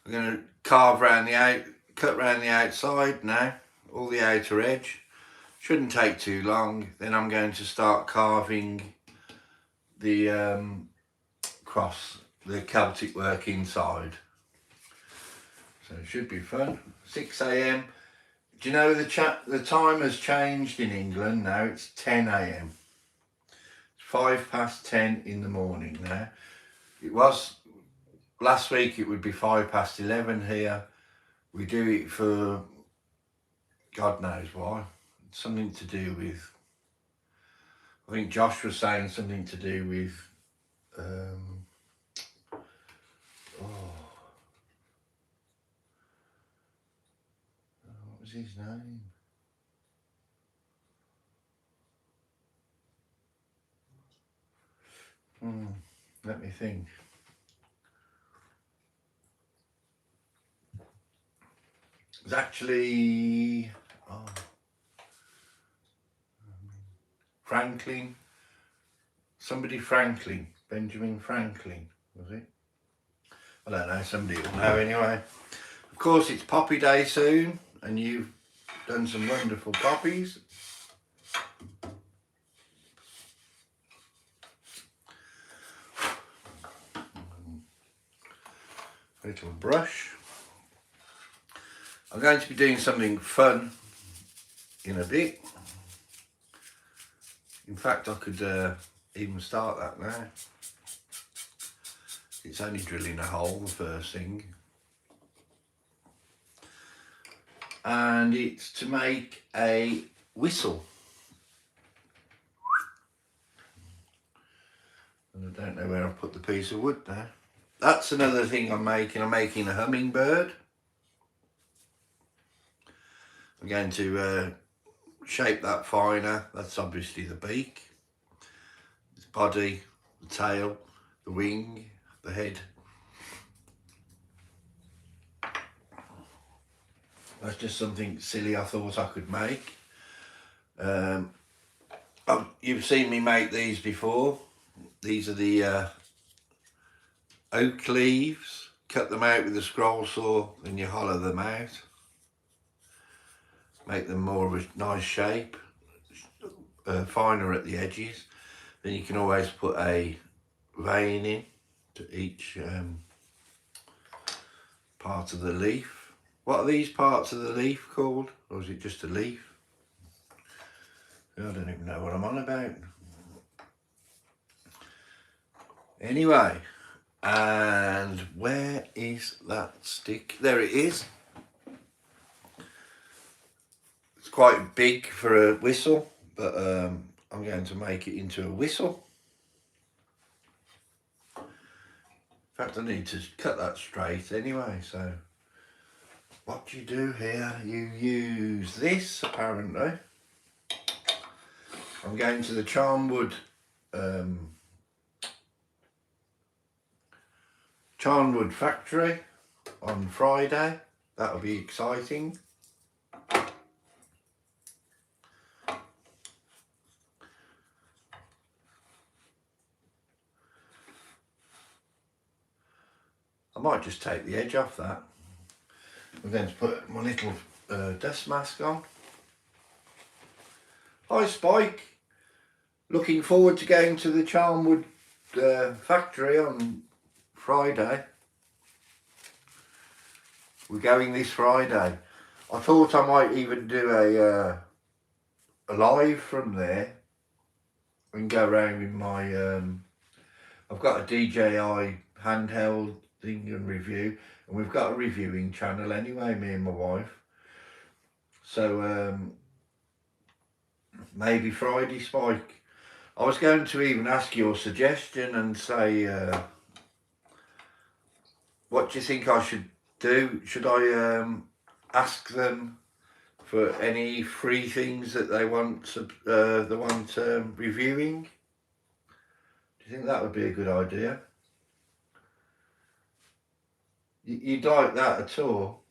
I'm going to cut around the outside now, all the outer edge. Shouldn't take too long. Then I'm going to start carving the cross, the Celtic work inside. So it should be fun. 6 a.m. Do you know the time has changed in England now? It's 10 a.m. It's 10:05 in the morning now. It was last week. It would be 11:05 here. We do it for God knows why. It's something to do with. I think Josh was saying something to do with. What was his name? Let me think. It was actually Franklin. Benjamin Franklin, was it? I don't know, somebody will know anyway. Of course, it's Poppy Day soon, and you've done some wonderful poppies. A little brush. I'm going to be doing something fun in a bit. In fact, I could even start that now. It's only drilling a hole, the first thing. And it's to make a whistle. And I don't know where I've put the piece of wood now. That's another thing I'm making. I'm making a hummingbird. I'm going to shape that finer. That's obviously the beak, the body, the tail, the wing, the head. That's just something silly I thought I could make. You've seen me make these before. These are the oak leaves. Cut them out with a scroll saw and you hollow them out. Make them more of a nice shape, finer at the edges. Then you can always put a vein in to each part of the leaf. What are these parts of the leaf called? Or is it just a leaf? I don't even know what I'm on about. Anyway, and where is that stick? There it is. It's quite big for a whistle, but I'm going to make it into a whistle. In fact, I need to cut that straight anyway, so what you do here, you use this apparently. I'm going to the Charnwood factory on Friday. That'll be exciting. I might just take the edge off that. I'm going to put my little dust mask on. Hi Spike, looking forward to going to the Charnwood factory on Friday. We're going this Friday. I thought I might even do a live from there and go around with my I've got a DJI handheld thing and review, and we've got a reviewing channel anyway, me and my wife. So maybe Friday, Spike. I was going to even ask your suggestion and say, what do you think I should do? Should I ask them for any free things that they want reviewing? Do you think that would be a good idea? You'd like that at all?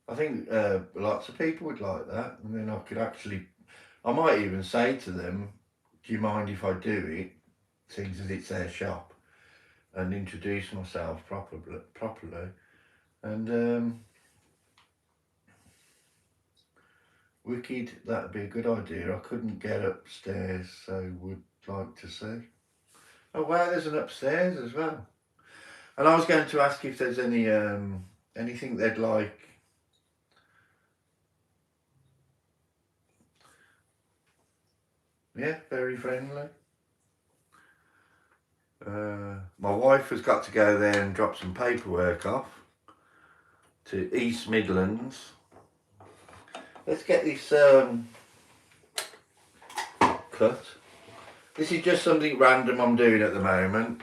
I think lots of people would like that, and then I could actually, I might even say to them, do you mind if I do it, seeing as it's their shop, and introduce myself properly, And wicked, that'd be a good idea. I couldn't get upstairs, so would like to see. Oh wow, there's an upstairs as well. And I was going to ask if there's any anything they'd like. Yeah, very friendly. My wife has got to go there and drop some paperwork off to East Midlands. Let's get this cut. This is just something random I'm doing at the moment.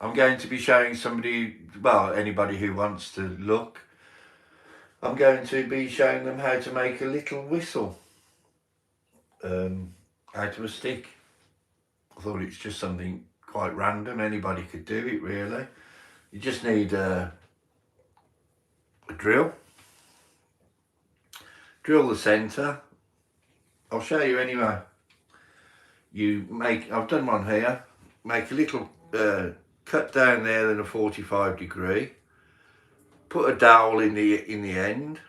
I'm going to be showing somebody, well, anybody who wants to look, I'm going to be showing them how to make a little whistle out of a stick. I thought it's just something quite random, anybody could do it really. You just need a drill the centre. I'll show you anyway. You make, I've done one here, make a little cut down there in a 45 degree, put a dowel in the end.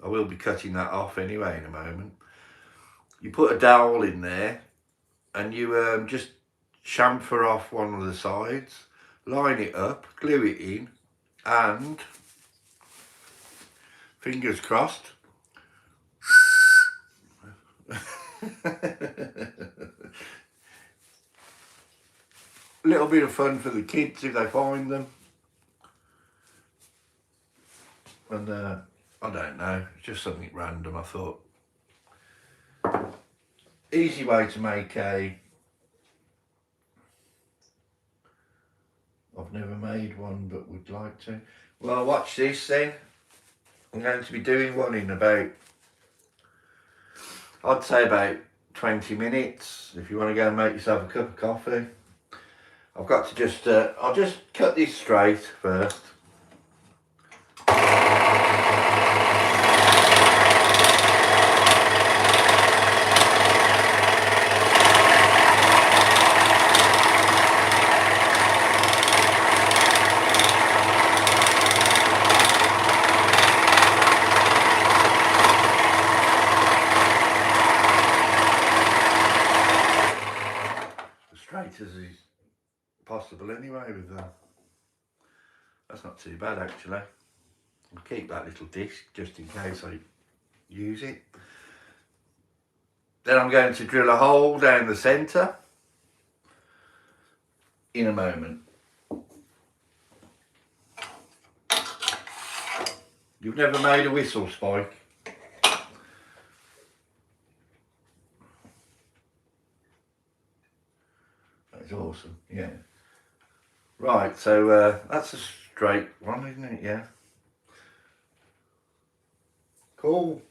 I will be cutting that off anyway in a moment. You put a dowel in there and you just chamfer off one of the sides, line it up, glue it in, and fingers crossed. A little bit of fun for the kids if they find them. And I don't know, it's just something random. I thought easy way to make a, I've never made one but would like to. Well, watch this then. I'm going to be doing one in about, I'd say about 20 minutes. If you want to go and make yourself a cup of coffee. I've got to just, I'll just cut this straight first. Straight as is possible anyway with that. That's not too bad actually. I'll keep that little disc just in case I use it. Then I'm going to drill a hole down the centre in a moment. You've never made a whistle, Spike? That's awesome, yeah. Right, so that's a straight one, isn't it? Yeah. Cool.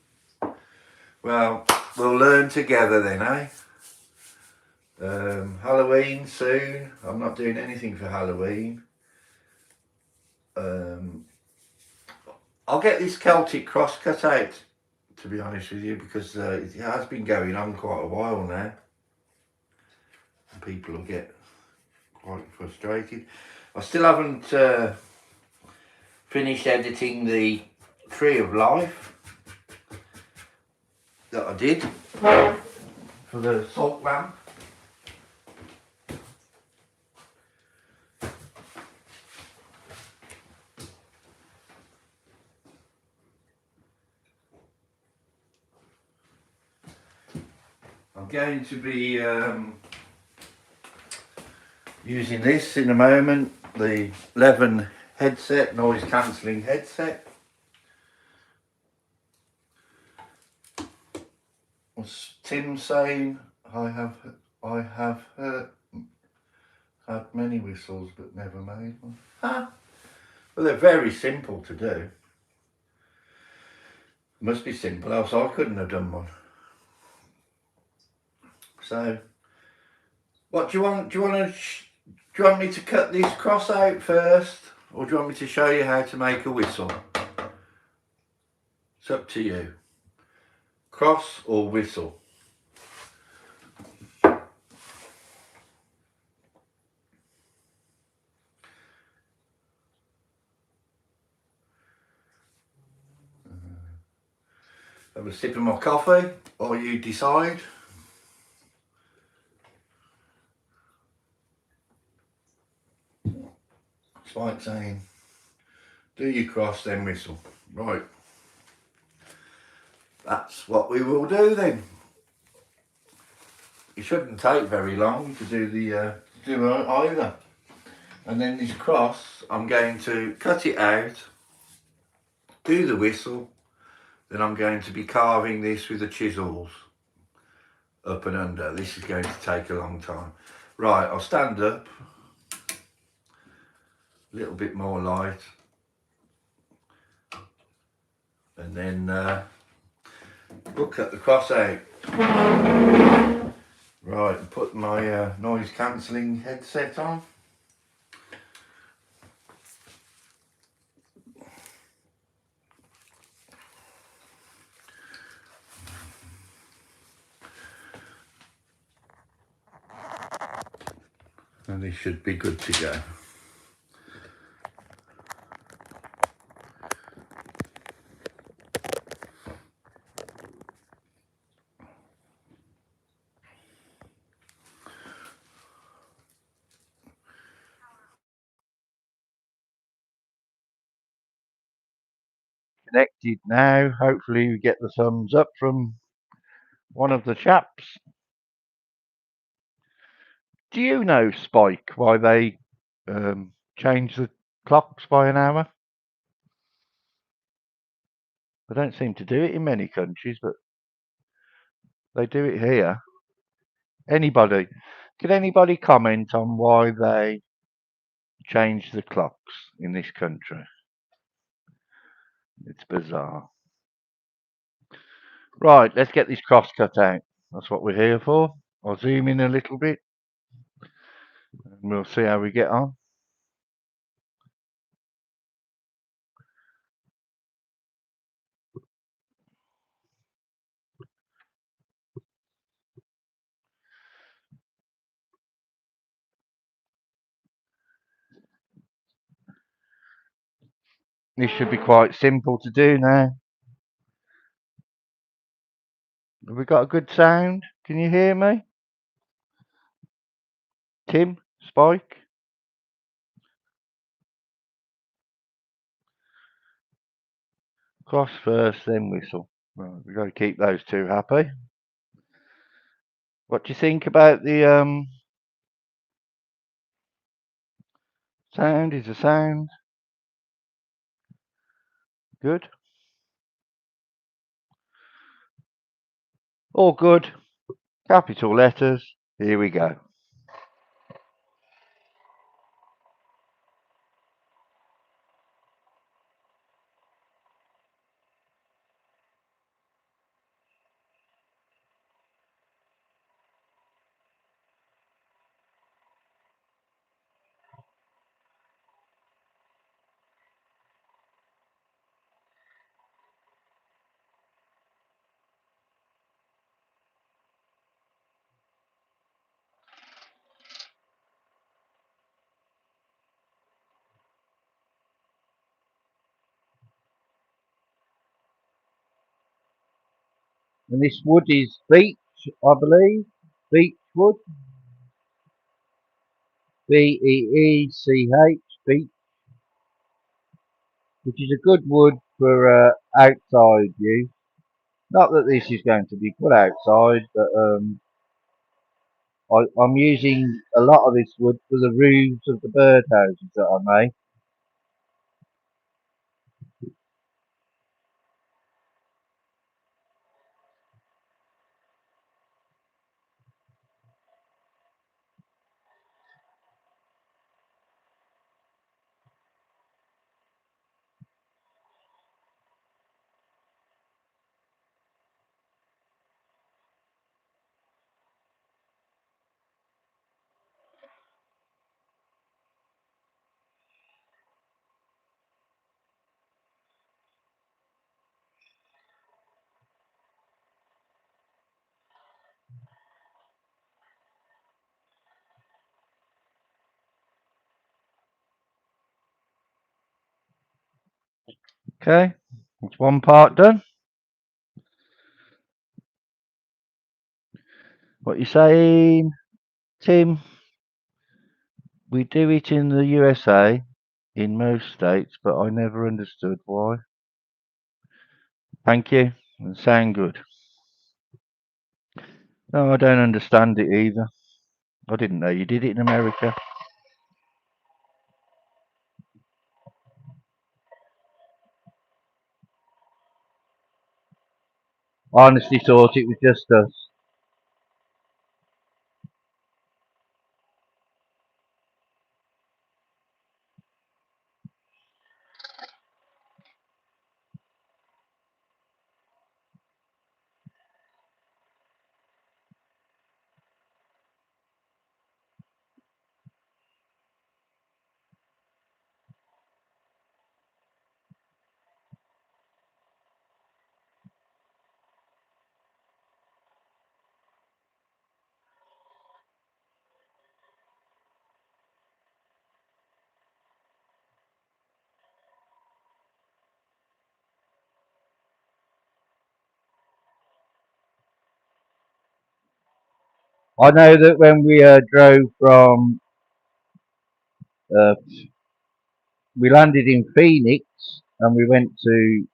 Well, we'll learn together then, eh? Halloween soon. I'm not doing anything for Halloween. I'll get this Celtic cross cut out, to be honest with you, because it has been going on quite a while now. And people will get quite frustrated. I still haven't finished editing the Tree of Life that I did for the salt lamp. I'm going to be using this in a moment, the Leven headset, noise cancelling headset. What's Tim saying? I have had many whistles but never made one. Ah, well, they're very simple to do. Must be simple, else I couldn't have done one. So, what do you want? Do you want me to cut this cross out first, or do you want me to show you how to make a whistle? It's up to you. Cross or whistle? Have a sip of my coffee, or you decide. It's like saying, do your cross, then whistle. Right, that's what we will do then. It shouldn't take very long to do the do either. And then this cross, I'm going to cut it out, do the whistle, then I'm going to be carving this with the chisels up and under. This is going to take a long time. Right, I'll stand up, a little bit more light, and then we'll cut the cross out. Right, and put my noise cancelling headset on. And this should be good to go. Connected now. Hopefully we get the thumbs up from one of the chaps. Do you know, Spike, why they change the clocks by an hour? They don't seem to do it in many countries, but they do it here. Anybody? Could anybody comment on why they change the clocks in this country? It's bizarre. Right, let's get this cross cut out. That's what we're here for. I'll zoom in a little bit and we'll see how we get on. This should be quite simple to do now. Have we got a good sound? Can you hear me? Tim? Spike? Cross first, then whistle. Right, we've got to keep those two happy. What do you think about the sound? Is the sound good? All good. Capital letters. Here we go. And this wood is beech, I believe. Beech wood. Beech, beech, which is a good wood for outside use. Not that this is going to be put outside, but I'm using a lot of this wood for the roofs of the birdhouses that I make. Okay, that's one part done. What you saying, Tim? We do it in the USA, in most states, but I never understood why. Thank you, and sound good. No, I don't understand it either. I didn't know you did it in America. I honestly thought it was just us. I know that when we drove from, uh, we landed in Phoenix and we went to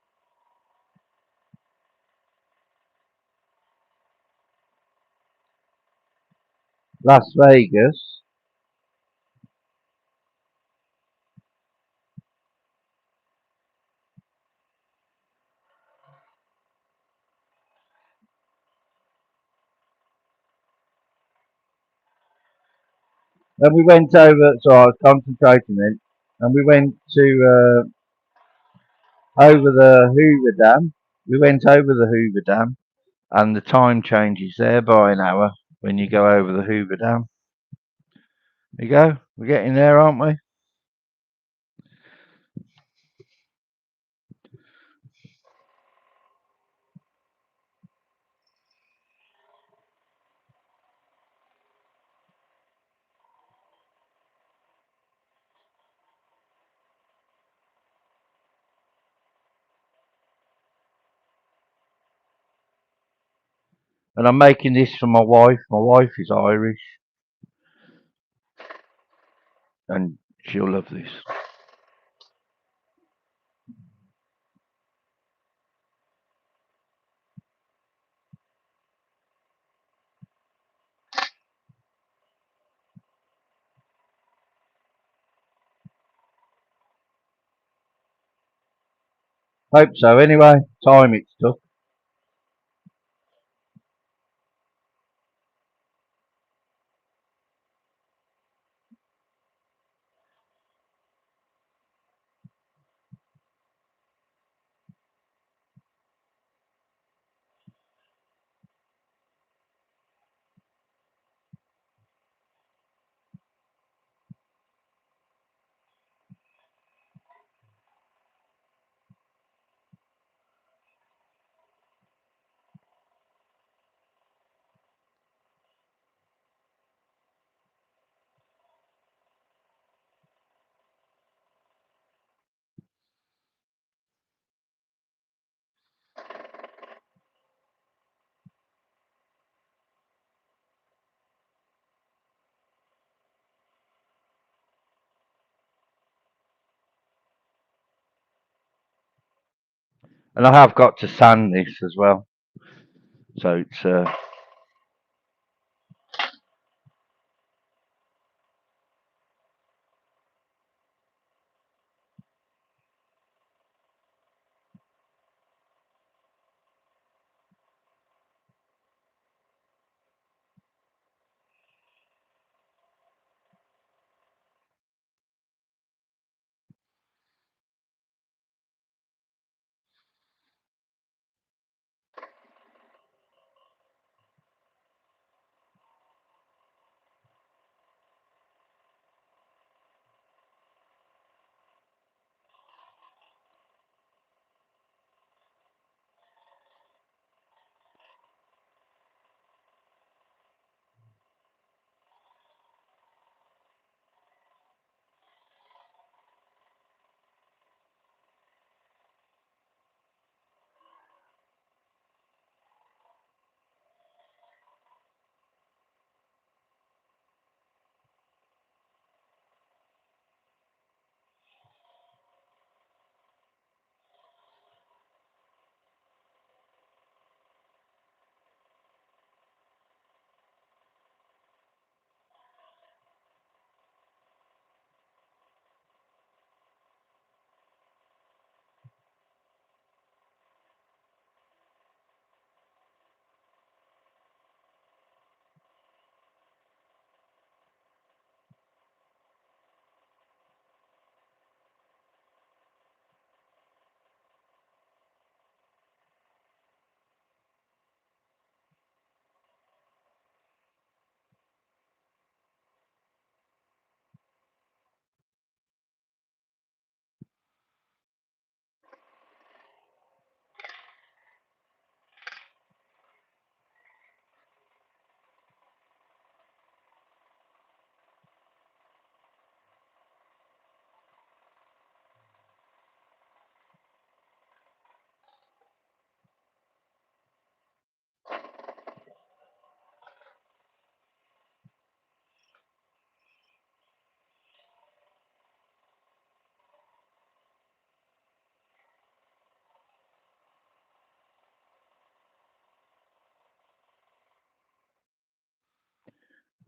Las Vegas. And we went over, so I was concentrating then, and we went to over the Hoover Dam. We went over the Hoover Dam, and the time changes there by an hour when you go over the Hoover Dam. There you go. We're getting there, aren't we? And I'm making this for my wife. My wife is Irish, and she'll love this. Hope so. Anyway, time it's took. And I have got to sand this as well. So it's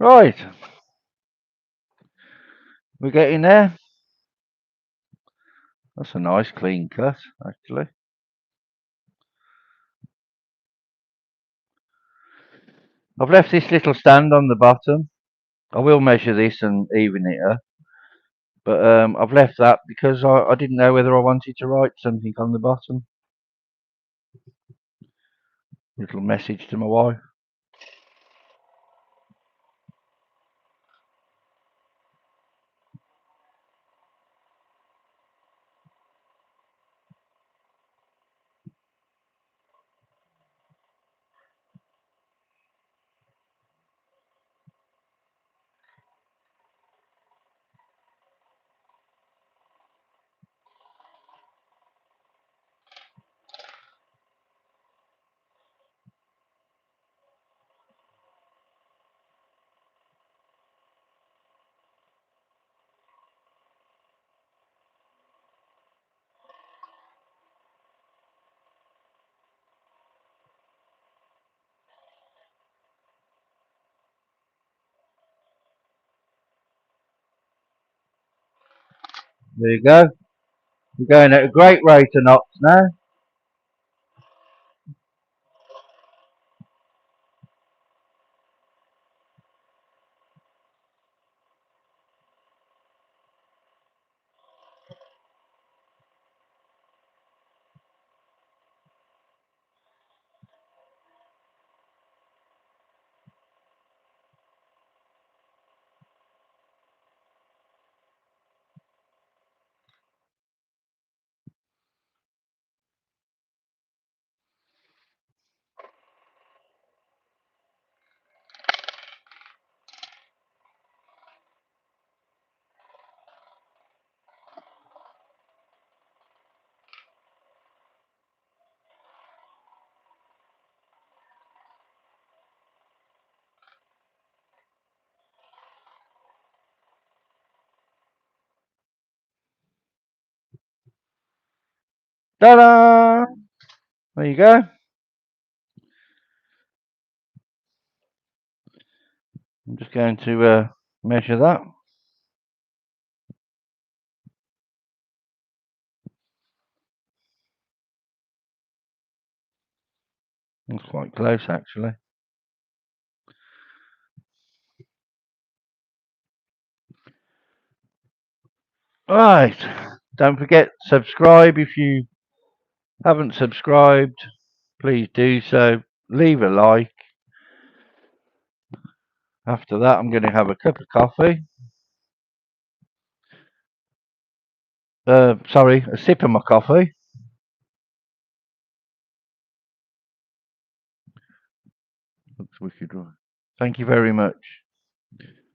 Right, we're getting there. That's a nice clean cut, actually. I've left this little stand on the bottom. I will measure this and even it up, but I've left that because I didn't know whether I wanted to write something on the bottom. Little message to my wife. There you go. We're going at a great rate of knots now. Ta-da! There you go. I'm just going to measure that. It's quite close, actually. Right. Don't forget, subscribe if you haven't subscribed. Please do so. Leave a like. After that, I'm going to have a cup of coffee. Sorry, a sip of my coffee. Looks wicked, right? Thank you very much.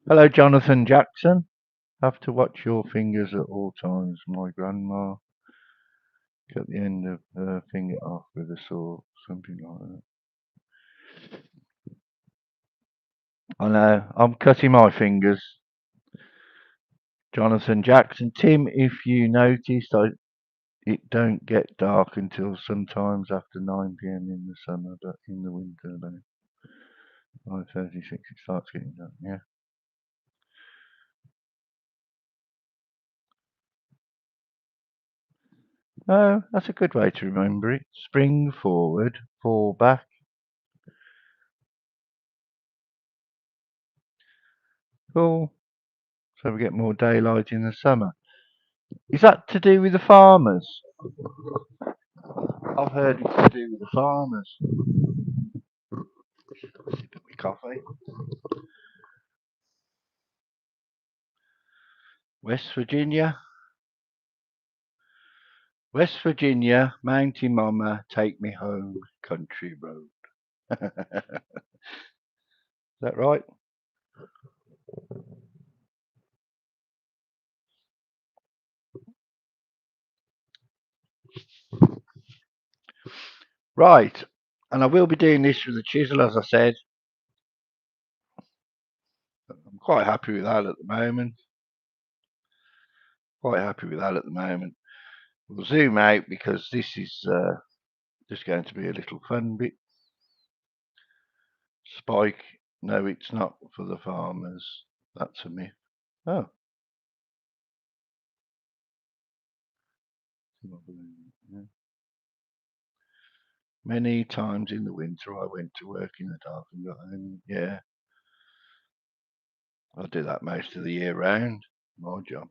Hello, Jonathan Jackson. Have to watch your fingers at all times. My grandma cut the end of her finger off with a saw, something like that. I know. I'm cutting my fingers. Jonathan Jackson. Tim, if you noticed, it don't get dark until sometimes after 9 p.m. in the summer, but in the winter, then 5:36 it starts getting dark. Yeah. Oh, that's a good way to remember it. Spring forward, fall back. Cool. So we get more daylight in the summer. Is that to do with the farmers? I've heard it's to do with the farmers. Sip of my coffee. West Virginia. West Virginia, Mountain Mama, take me home, country road. Is that right? Right. And I will be doing this with the chisel, as I said. I'm quite happy with that at the moment. Quite happy with that at the moment. We'll zoom out because this is just going to be a little fun bit. Spike No, it's not for the farmers. That's a myth. Oh. Yeah. Many times in the winter I went to work in the dark and got home. Yeah. I do that most of the year round. My job.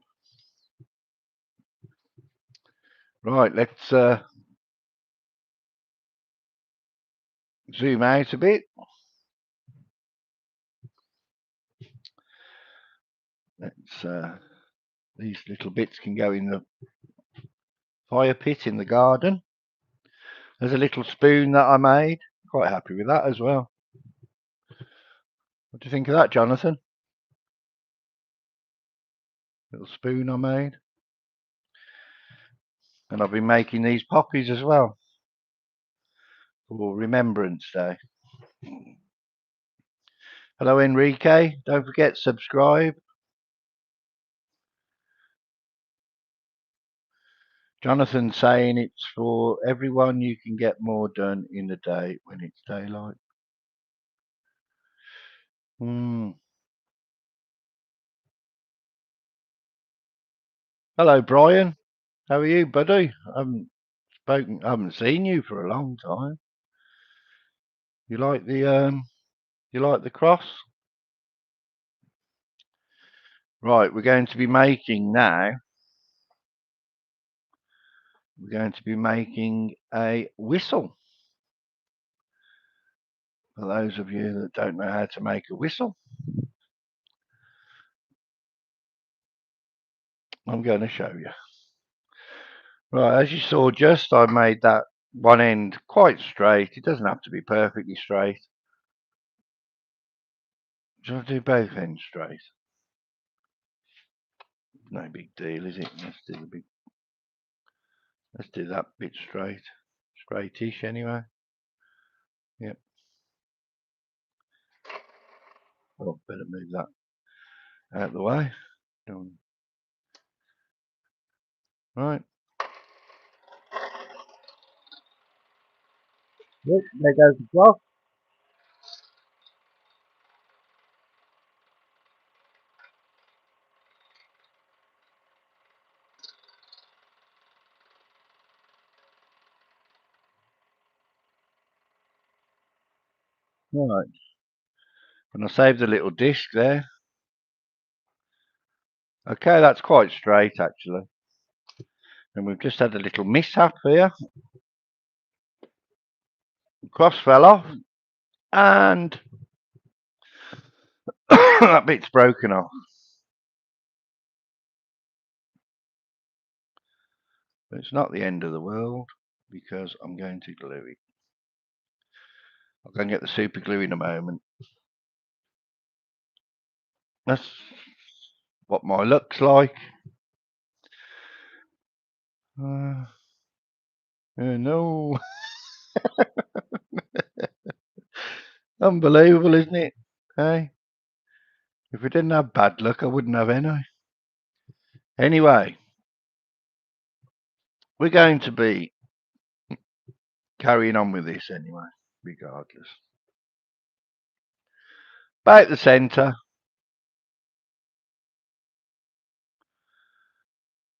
Right, let's zoom out a bit. Let's these little bits can go in the fire pit in the garden. There's a little spoon that I made. Quite happy with that as well. What do you think of that, Jonathan? Little spoon I made. And I've been making these poppies as well for Remembrance Day. Hello, Enrique. Don't forget, subscribe. Jonathan's saying it's for everyone. You can get more done in the day when it's daylight. Hello, Brian. How are you, buddy? I haven't seen you for a long time. You like the cross? Right, we're going to be making now. We're going to be making a whistle. For those of you that don't know how to make a whistle, I'm going to show you. Right, as you saw just, I made that one end quite straight. It doesn't have to be perfectly straight. Should I do both ends straight? No big deal, is it? Let's do that bit straight. Straightish anyway. Yep. Oh, better move that out of the way. Right. Yep, there goes the cloth. Right. And I saved the little disc there. Okay, that's quite straight actually. And we've just had a little mishap here. The cross fell off and that bit's broken off. But it's not the end of the world because I'm going to glue it. I'll go and get the super glue in a moment. That's what my looks like. No. Unbelievable, isn't it? Hey, if we didn't have bad luck, I wouldn't have any. Anyway, we're going to be carrying on with this anyway, regardless. About the centre,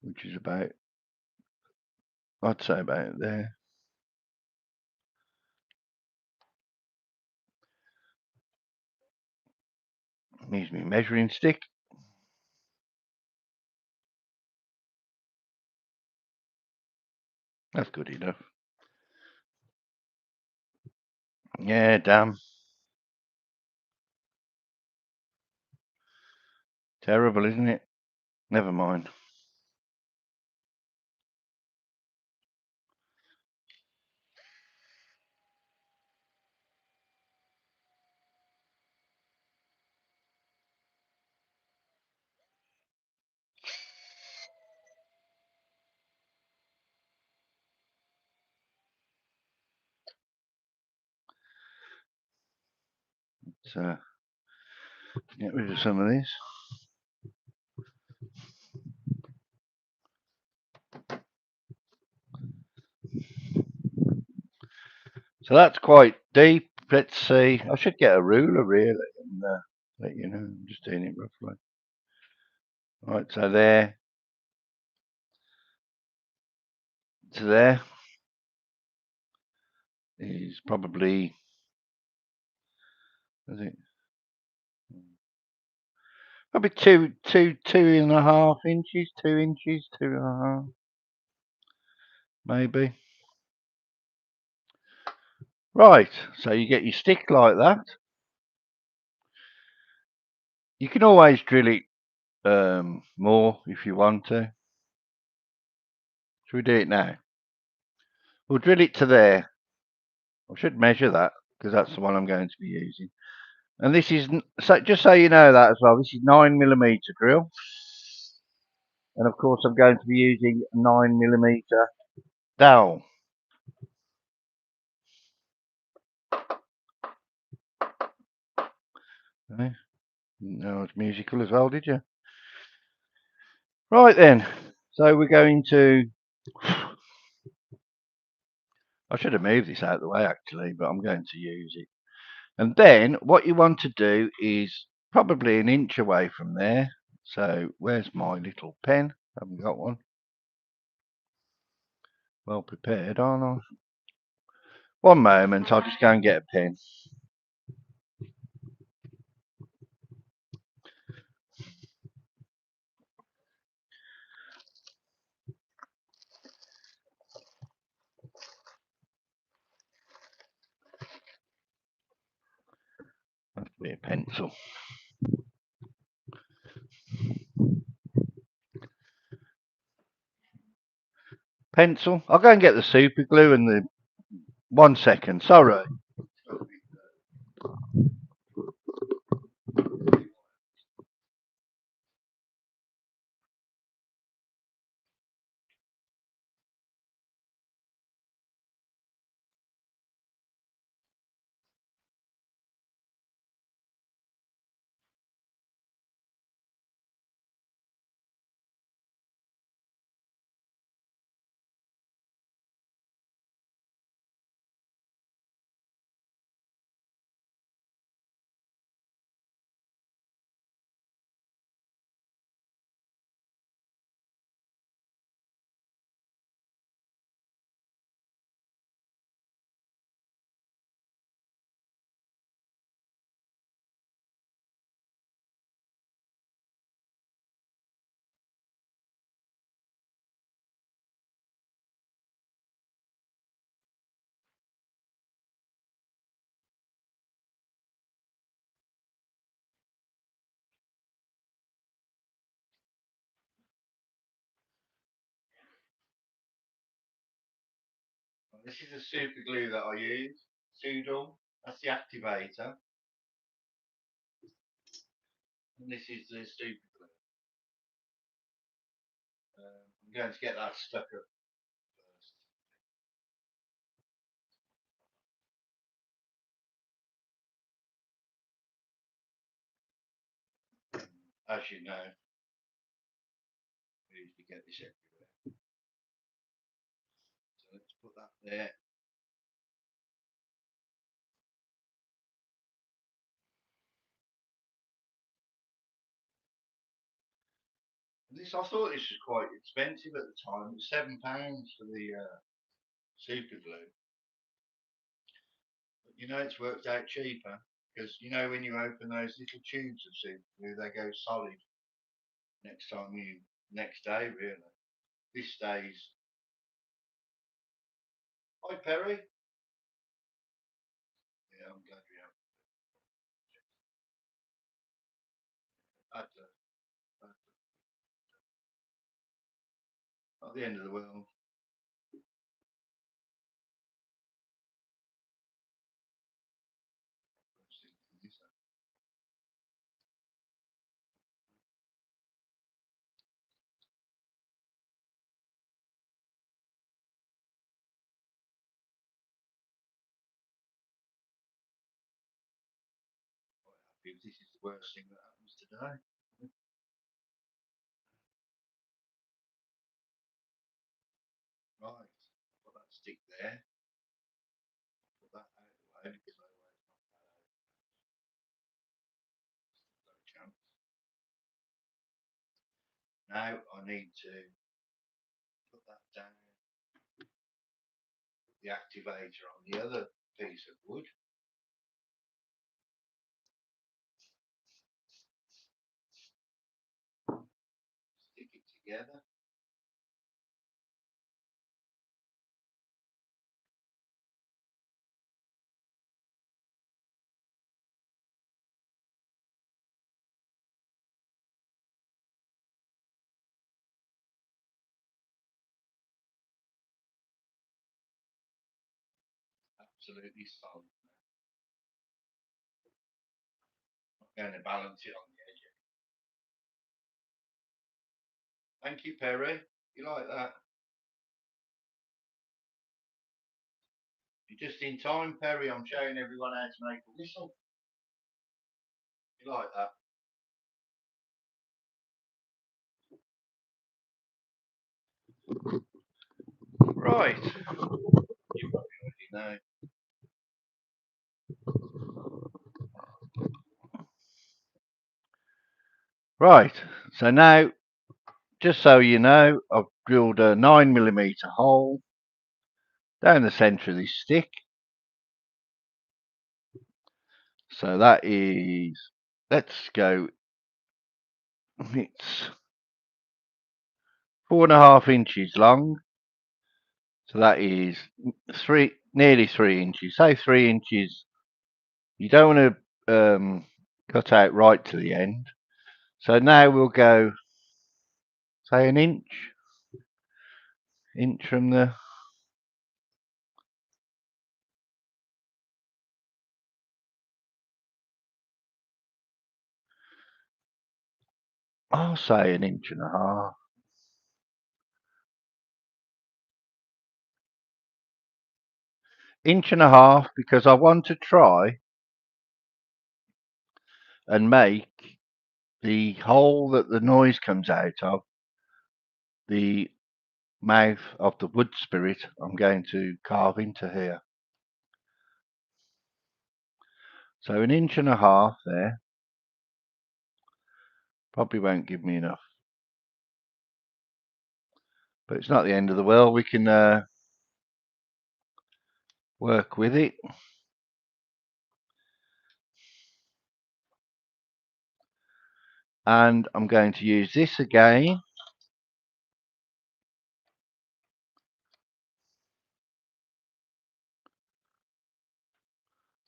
which is about, I'd say about there. Needs me measuring stick. That's good enough. Yeah, damn. Terrible, isn't it? Never mind. So, get rid of some of this. So that's quite deep. Let's see. I should get a ruler really. let you know. I'm just doing it roughly. Right, so there to there is probably, is it? Probably two and a half inches, 2 inches, 2.5, maybe. Right, so you get your stick like that. You can always drill it more if you want to. Should we do it now? We'll drill it to there. I should measure that because that's the one I'm going to be using. And this is, so just so you know that as well, this is 9mm drill. And of course I'm going to be using 9mm dowel. Okay. No, it's musical as well, did you? Right then, so we're going to, I should have moved this out of the way actually, but I'm going to use it. And then what you want to do is probably an inch away from there. So where's my little pen? I haven't got one. Well prepared, aren't I? One moment, I'll just go and get a pen. That'll be a pencil. Pencil. I'll go and get the super glue and the 1 second. Sorry. This is the super glue that I use. Sudol. That's the activator. And this is the super glue. I'm going to get that stuck up first. As you know, we usually get this everywhere. So let's put that there. This, I thought this was quite expensive at the time. It was £7 for the super glue. But you know, it's worked out cheaper because you know when you open those little tubes of super glue, they go solid next day really. This stays. Hi Perry. Yeah, I'm glad we have. Not the end of the world. This is the worst thing that happens today. Right, put that stick there. Put that out of the way because otherwise Now I need to put that down, the activator on the other piece of wood. Stick it together. Absolutely solid. I'm going to balance it on the edge. Thank you, Perry. You like that? You're just in time, Perry. I'm showing everyone how to make a whistle. You like that? Right. You probably already know. Right. So now, just so you know, I've drilled a 9mm hole down the centre of this stick. So that is, let's go, it's 4.5 inches long. So that is nearly 3 inches. Say 3 inches. You don't want to cut out right to the end. So now we'll go, say, an inch from the, I'll say 1.5 inches. Inch and a half, because I want to try and make the hole that the noise comes out of the mouth of the wood spirit I'm going to carve into here. So 1.5 inches there. Probably won't give me enough, but it's not the end of the world. We can work with it. And I'm going to use this again.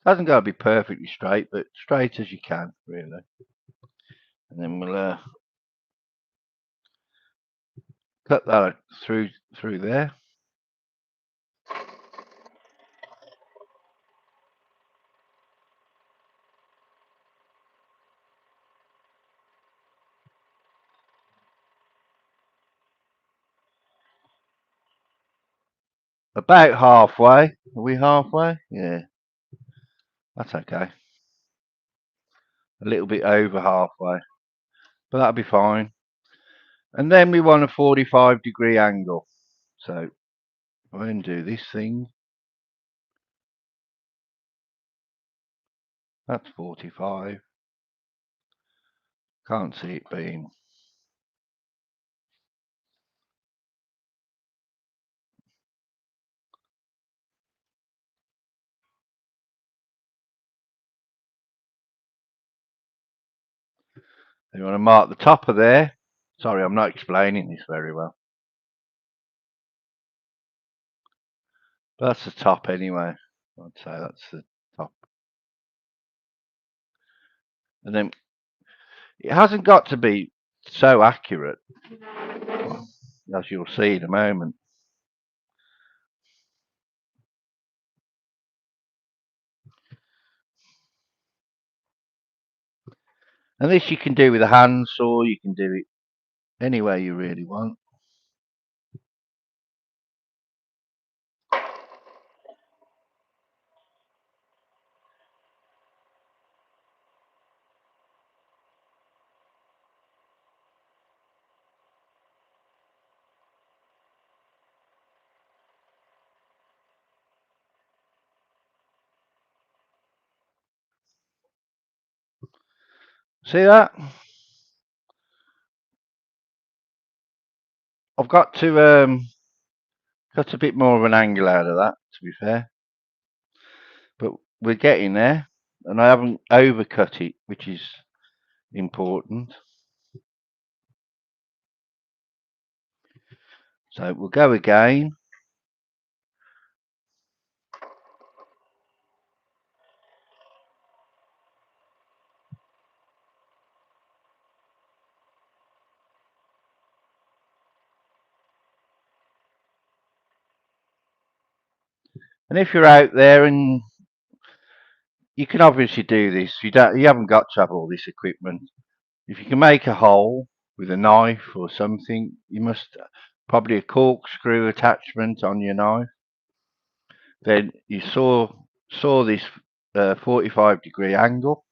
Doesn't got to be perfectly straight, but straight as you can, really. And then we'll cut that through there. About halfway. Are we halfway? Yeah, that's okay. A little bit over halfway, but that'll be fine. And then we want a 45-degree angle. So I'm going to do this thing. That's 45. Can't see it being. You want to mark the top of there. Sorry, I'm not explaining this very well. But that's the top anyway. I'd say that's the top. And then it hasn't got to be so accurate, as you'll see in a moment. And this you can do with a handsaw, you can do it any way you really want. See that? I've got to cut a bit more of an angle out of that, to be fair. But we're getting there, and I haven't overcut it, which is important. So we'll go again. And if you're out there, and you can obviously do this, you haven't got to have all this equipment. If you can make a hole with a knife or something, you must probably a corkscrew attachment on your knife. Then you saw this 45-degree angle.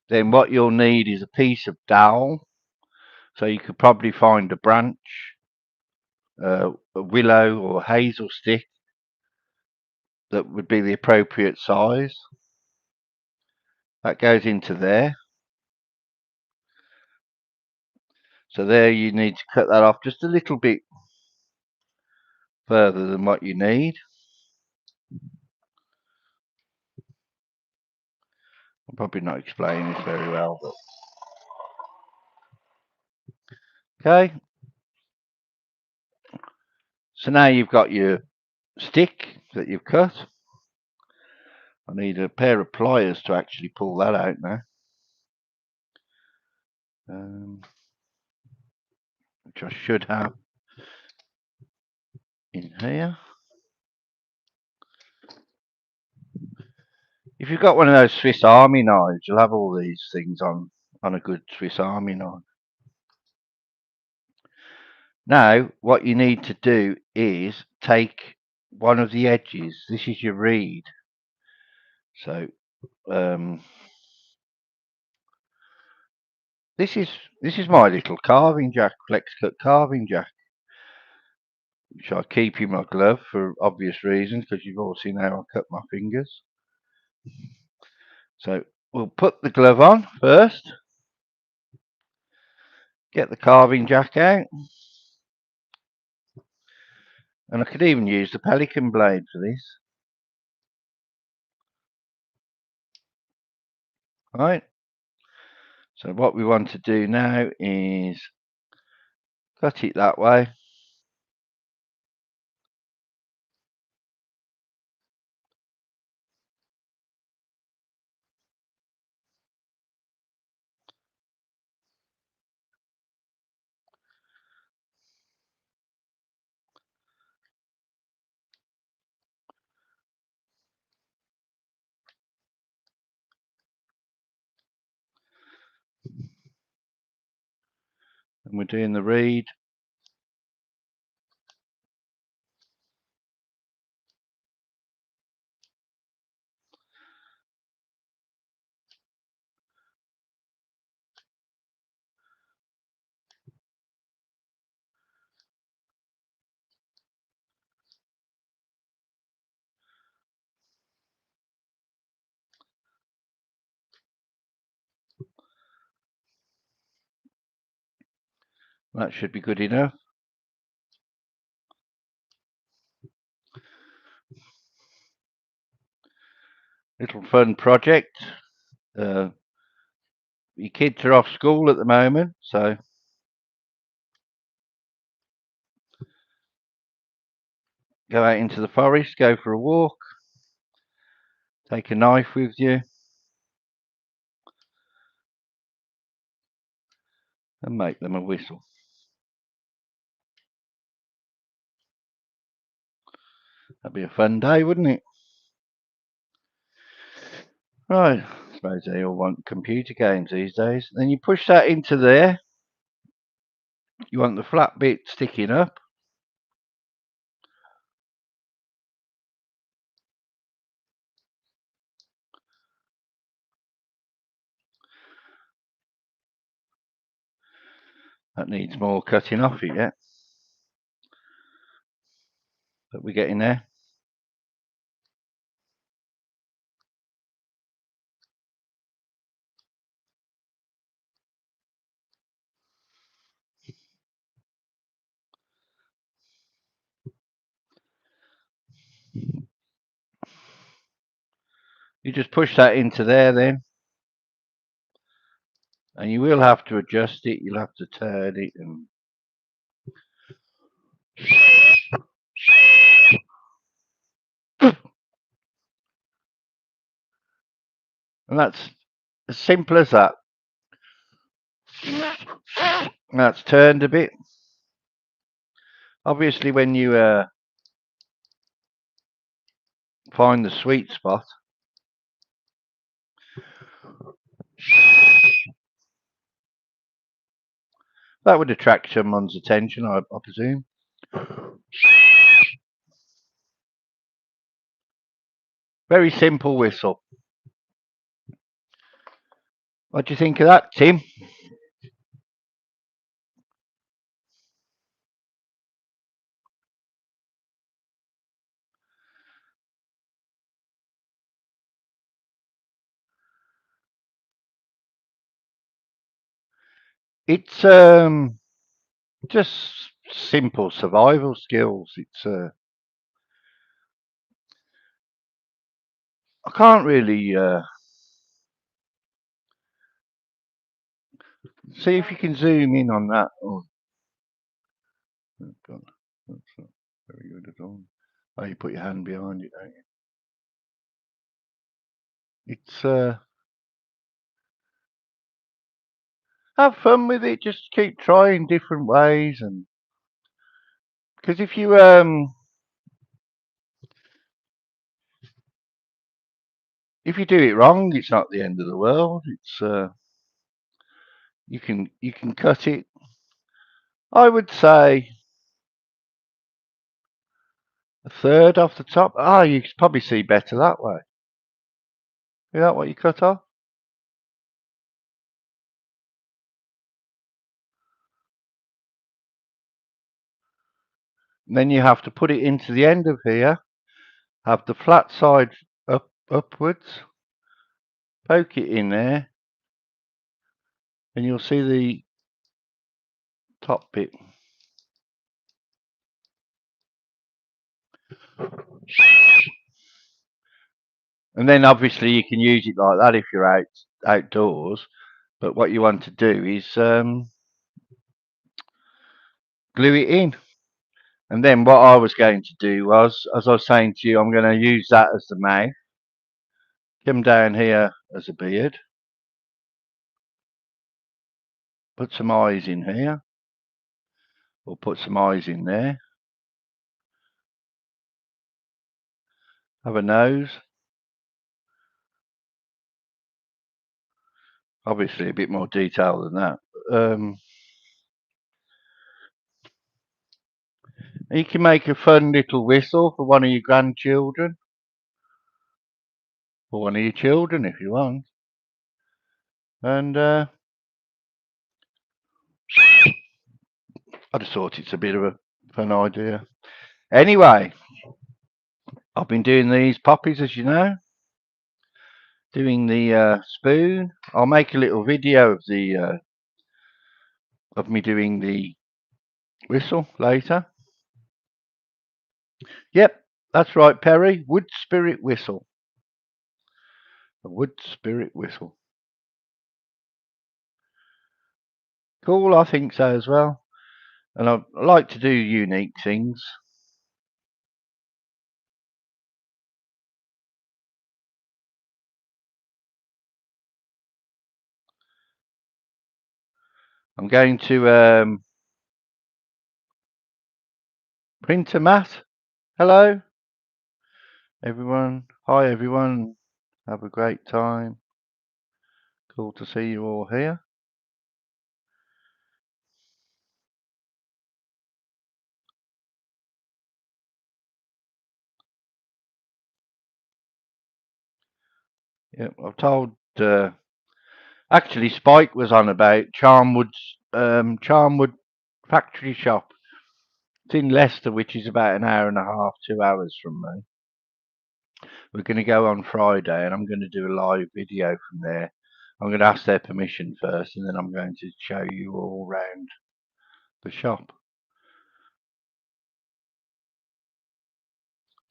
Then what you'll need is a piece of dowel. So you could probably find a branch, a willow or hazel stick that would be the appropriate size. That goes into there. So there you need to cut that off just a little bit further than what you need. I'm probably not explaining this very well, but okay. So now you've got your stick that you've cut. I need a pair of pliers to actually pull that out now. Which I should have in here. If you've got one of those Swiss Army knives, you'll have all these things on a good Swiss Army knife. Now, what you need to do is take one of the edges. This is your reed. So this is my little carving jack, flex cut carving jack, which I keep in my glove for obvious reasons, because you've all seen how I cut my fingers. So we'll put the glove on first. Get the carving jack out. And I could even use the pelican blade for this. Right. So what we want to do now is cut it that way. And we're doing the reed. That should be good enough. Little fun project. Your kids are off school at the moment, so go out into the forest, go for a walk, take a knife with you, and make them a whistle. That'd be a fun day, wouldn't it? Right, I suppose they all want computer games these days. Then you push that into there. You want the flat bit sticking up. That needs more cutting off it yet. But we're getting there. You just push that into there then, and you will have to adjust it. You'll have to turn it, and that's as simple as that. That's turned a bit. Obviously, when you find the sweet spot, that would attract someone's attention, I presume. Very simple whistle. What do you think of that, Tim? It's just simple survival skills. It's I can't really see if you can zoom in on that. Oh, God, that's not very good at all. Oh, you put your hand behind it, don't you? It's have fun with it. Just keep trying different ways, and because if you do it wrong, it's not the end of the world. It's you can cut it. I would say a third off the top. Ah, you can probably see better that way. Is that what you cut off? And then you have to put it into the end of here. Have the flat side upwards. Poke it in there, and you'll see the top bit. And then obviously you can use it like that if you're outdoors. But what you want to do is glue it in. And then what I was going to do was, as I was saying to you, I'm going to use that as the mouth. Come down here as a beard. Put some eyes in here. Or put some eyes in there. Have a nose. Obviously a bit more detail than that. You can make a fun little whistle for one of your grandchildren. Or one of your children if you want. And I just thought it's a bit of a fun idea. Anyway, I've been doing these poppies, as you know. Doing the spoon. I'll make a little video of the of me doing the whistle later. Yep, that's right, Perry. Wood spirit whistle. A wood spirit whistle. Cool, I think so as well. And I like to do unique things. I'm going to print a mat. Hello, everyone. Hi, everyone. Have a great time. Cool to see you all here. Yep, I've told. Actually, Spike was on about Charmwood factory shop. It's in Leicester, which is about an hour and a half, 2 hours from me. We're going to go on Friday, and I'm going to do a live video from there. I'm going to ask their permission first, and then I'm going to show you all around the shop.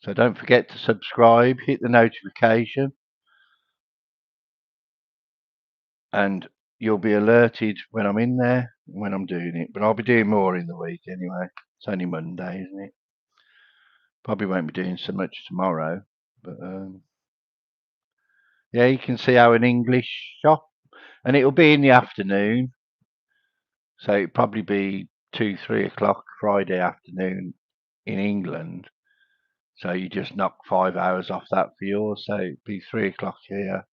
So don't forget to subscribe, hit the notification, and you'll be alerted when I'm in there, when I'm doing it. But I'll be doing more in the week anyway. It's only Monday, isn't it? Probably won't be doing so much tomorrow, but yeah, you can see how an English shop, and it'll be in the afternoon, so it'll probably be 2, 3 o'clock Friday afternoon in England. So you just knock 5 hours off that for yours, so it'd be 3 o'clock here,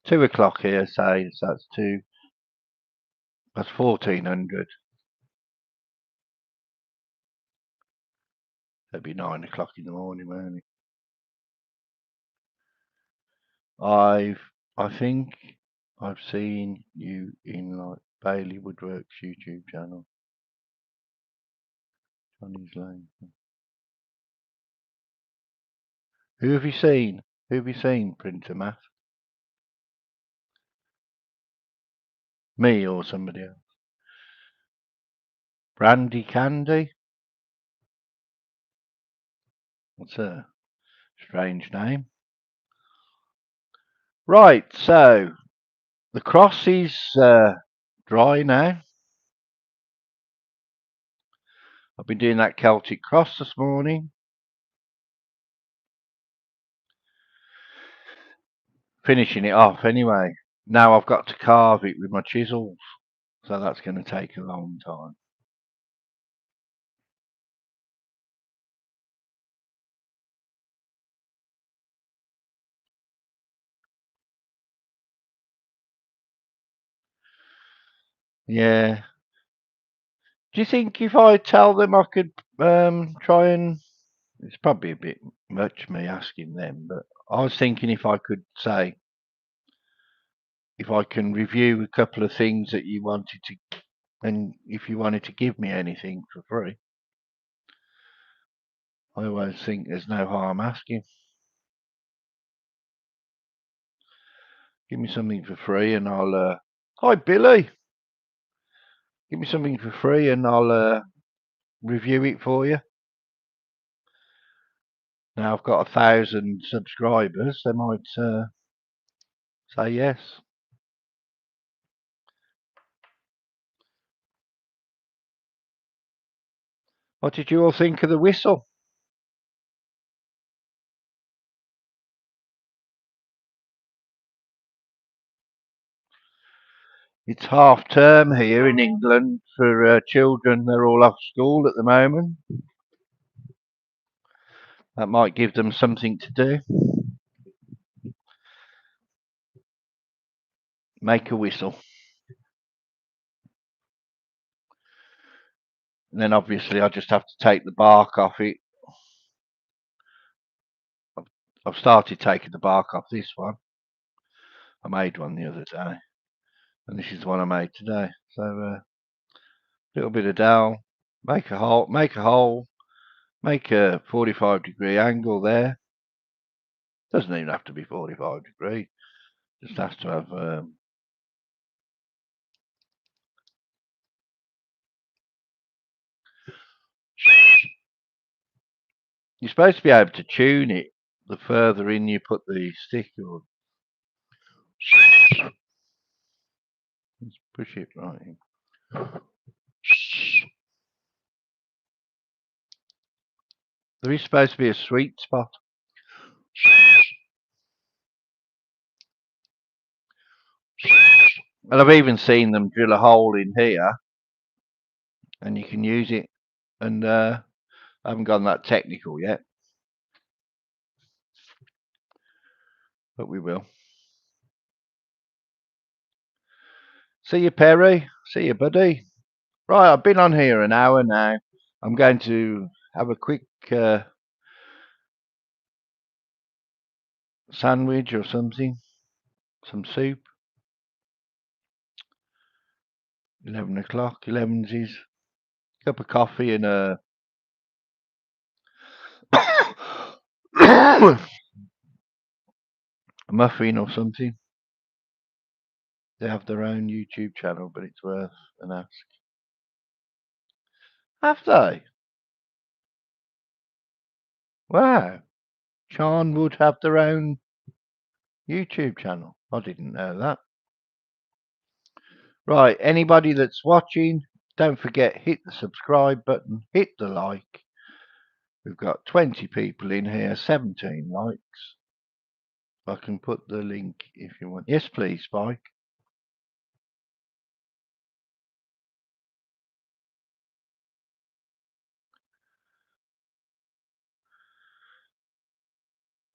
2 o'clock here, say, so that's two, that's 1400. That'd be 9 o'clock in the morning, won't it? I think I've seen you in like Bailey Woodworks YouTube channel. Johnny's Lane. Who have you seen? Who have you seen, Printer Matt? Me or somebody else? Brandy Candy? What's a strange name? Right, so the cross is dry now. I've been doing that Celtic cross this morning. Finishing it off anyway. Now I've got to carve it with my chisels. So that's going to take a long time. Yeah. Do you think if I tell them I could try and... It's probably a bit much me asking them, but I was thinking if I could say, if I can review a couple of things that you wanted to, and if you wanted to give me anything for free. I always think there's no harm asking. Give me something for free and I'll... Hi, Billy. Give me something for free and I'll review it for you. Now I've got 1,000 subscribers. They might say yes. What did you all think of the whistle? It's half term here in England for children. They're all off school at the moment. That might give them something to do. Make a whistle. And then obviously I just have to take the bark off it. I've started taking the bark off this one. I made one the other day. And this is the one I made today. So a little bit of dowel. Make a hole. Make a 45-degree angle there. Doesn't even have to be 45 degree. Just has to have you're supposed to be able to tune it the further in you put the stick or let's push it right in. There is supposed to be a sweet spot. And I've even seen them drill a hole in here and you can use it, and I haven't gone that technical yet, but we will. See you, Perry. See you, buddy. Right, I've been on here an hour now. I'm going to have a quick sandwich or something, some soup. 11 o'clock, 11's is cup of coffee and a a muffin or something. They have their own YouTube channel, but it's worth an ask. Have they? Wow. Charn would have their own YouTube channel. I didn't know that. Right, anybody that's watching, don't forget, hit the subscribe button, hit the like. We've got 20 people in here, 17 likes. I can put the link if you want. Yes, please, Spike.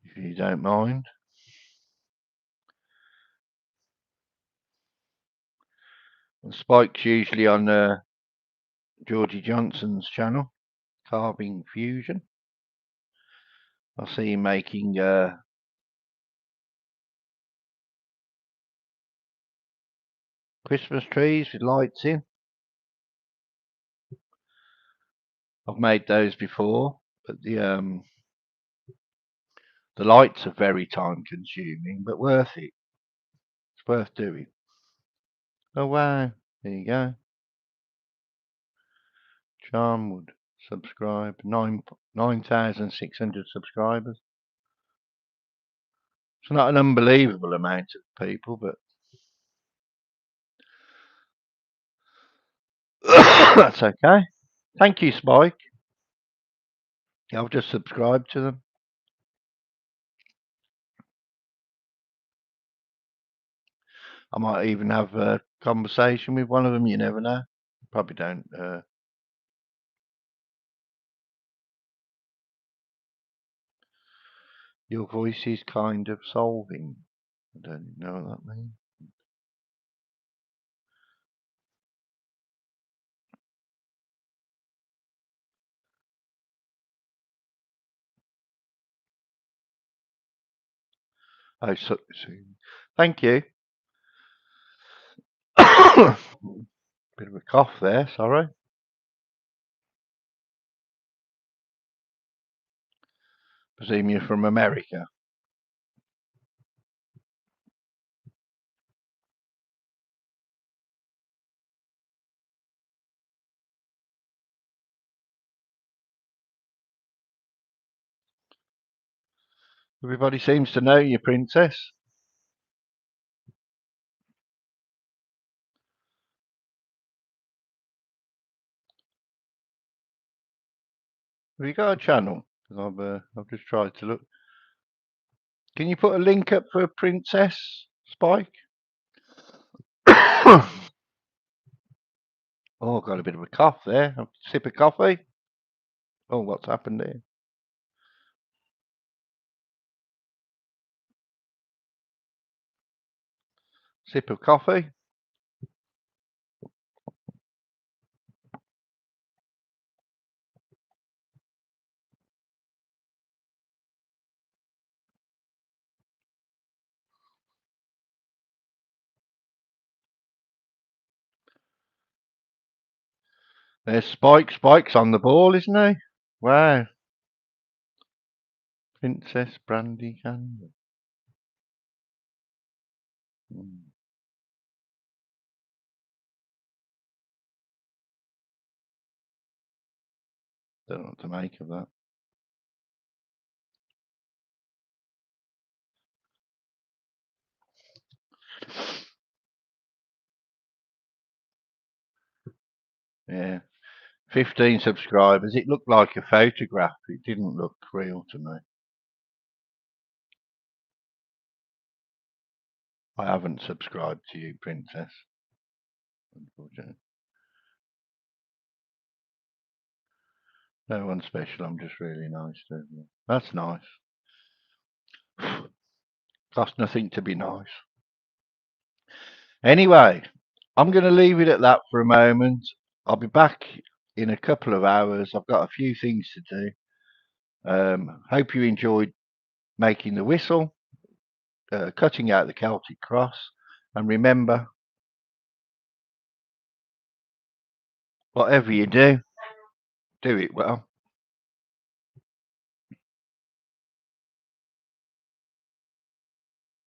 If you don't mind. And Spike's usually on Georgie Johnson's channel, Carving Fusion. I see him making Christmas trees with lights in. I've made those before, but the lights are very time consuming, but worth it. It's worth doing. Oh wow, there you go. Charmwood, subscribe, 9,600 subscribers. It's not an unbelievable amount of people, but that's okay. Thank you, Spike. I've just subscribed to them. I might even have a conversation with one of them. You never know. Probably don't. Your voice is kind of solving. I don't know what that means. Oh, thank you. Bit of a cough there, sorry. Presume you're from America. Everybody seems to know you, Princess. Have you got a channel? I've just tried to look. Can you put a link up for Princess Spike? Oh, I've got a bit of a cough there. A sip of coffee. Oh, what's happened there? Sip of coffee. There's Spike. Spike's on the ball, isn't he? Wow. Princess Brandy Candy. Don't know what to make of that. Yeah. 15 subscribers. It looked like a photograph. It didn't look real to me. I haven't subscribed to you, Princess. Unfortunately. No one special. I'm just really nice to you. That's nice. Cost nothing to be nice. Anyway, I'm going to leave it at that for a moment. I'll be back in a couple of hours. I've got a few things to do. Hope you enjoyed making the whistle, cutting out the Celtic cross, and remember, whatever you do it well.